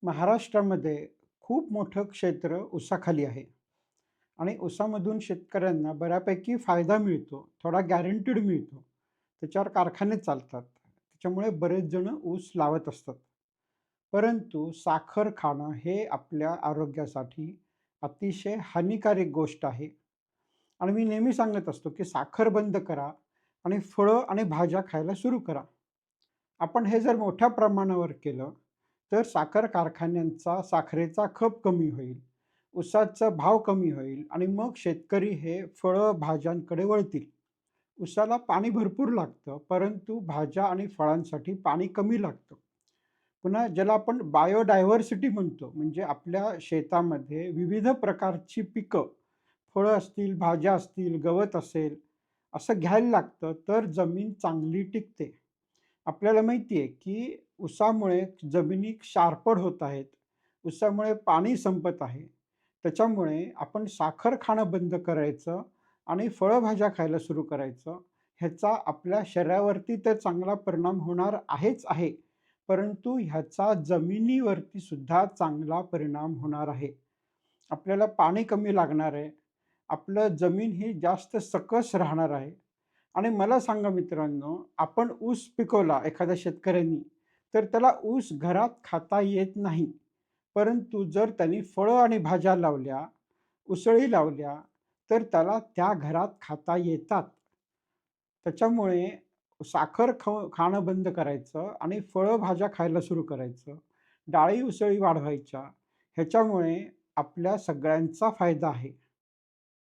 महाराष्ट्रामध्ये खूप मोठं क्षेत्र ऊसाखाली आहे आणि ऊसामधून शेतकऱ्यांना बऱ्यापैकी फायदा मिळतो, थोडा गॅरंटीड मिळतो. त्याच्यावर कारखाने चालतात. त्याच्यामुळे बरेच जण ऊस लावत असतात. परंतु साखर खाणं हे आपल्या आरोग्यासाठी अतिशय हानिकारक गोष्ट आहे आणि मी नेहमी सांगत असतो, की साखर बंद करा आणि फळं आणि भाज्या खायला सुरू करा. आपण हे जर मोठ्या प्रमाणावर केलं, तर साखर कारखान्यांचा साखरेचा खप कमी होईल, ऊसाचा भाव कमी होईल आणि मग शेतकरी हे फळं, भाज्यांकडे वळतील. ऊसाला पाणी भरपूर लागतं, परंतु भाज्या आणि फळांसाठी पाणी कमी लागतं. पुन्हा ज्याला आपण बायोडायव्हर्सिटी म्हणतो, म्हणजे आपल्या शेतामध्ये विविध प्रकारची पिकं, फळं असतील, भाज्या असतील, गवत असेल, असं घ्यायला लागतं, तर जमीन चांगली टिकते. आपल्याला माहिती आहे, की ऊसामुळे जमिनी क्षारपड होत आहेत. ऊसामुळे पाणी संपत आहे. त्याच्यामुळे आपण साखर खाणं बंद करायचं आणि फळभाज्या खायला सुरू करायचं. ह्याचा आपल्या शरीरावरती तर चांगला परिणाम होणार आहेच आहे. परंतु ह्याचा जमिनीवरती सुद्धा चांगला परिणाम होणार आहे. आपल्याला पाणी कमी लागणार आहे. आपलं जमीन ही जास्त सकस राहणार आहे. आणि मला सांगा मित्रांनो, आपण ऊस पिकवला एखाद्या शेतकऱ्यांनी, तर त्याला ऊस घरात खाता येत नाही. परंतु जर त्यांनी फळं आणि भाज्या लावल्या, उसळी लावल्या, तर त्याला त्या घरात खाता येतात. त्याच्यामुळे साखर खाणं बंद करायचं आणि फळं भाज्या खायला सुरू करायचं. डाळी उसळी वाढवायच्या. ह्याच्यामुळे आपल्या सगळ्यांचा फायदा आहे.